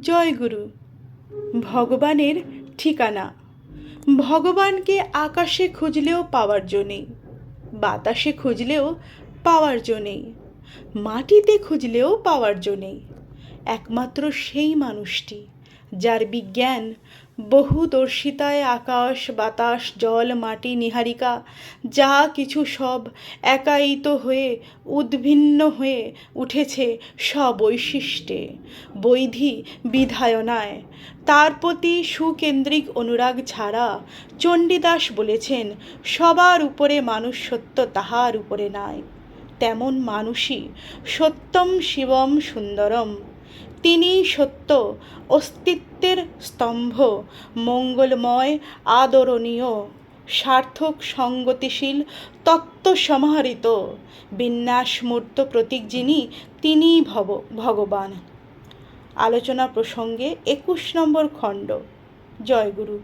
জয়গুরু। ভগবানের ঠিকানা। ভগবানকে আকাশে খুঁজলেও পাওয়ার জো নেই, বাতাসে খুঁজলেও পাওয়ার জো নেই, মাটিতে খুঁজলেও পাওয়ার জো নেই। একমাত্র সেই মানুষটি যার বিজ্ঞান বহুদর্শিতায় আকাশ বাতাস জল মাটি নীহারিকা যা কিছু সব একায়িত হয়ে উদ্ভিন্ন হয়ে উঠেছে স্ববৈশিষ্ট্যে বৈধি বিধায়নায়। তার প্রতি সুকেন্দ্রিক অনুরাগ ছাড়া চণ্ডীদাস বলেছেন, সবার উপরে মানুষ সত্য, তাহার উপরে নাই। তেমন মানুষই সত্যম শিবম সুন্দরম। তিনিই সত্য, অস্তিত্বের স্তম্ভ, মঙ্গলময়, আদরণীয়, সার্থক, সঙ্গতিশীল, তত্ত্বসমাহৃত, বিন্যাসমূর্ত প্রতীক যিনি, তিনিই ভগবান। আলোচনা প্রসঙ্গে 21 নম্বর খণ্ড। জয়গুরু।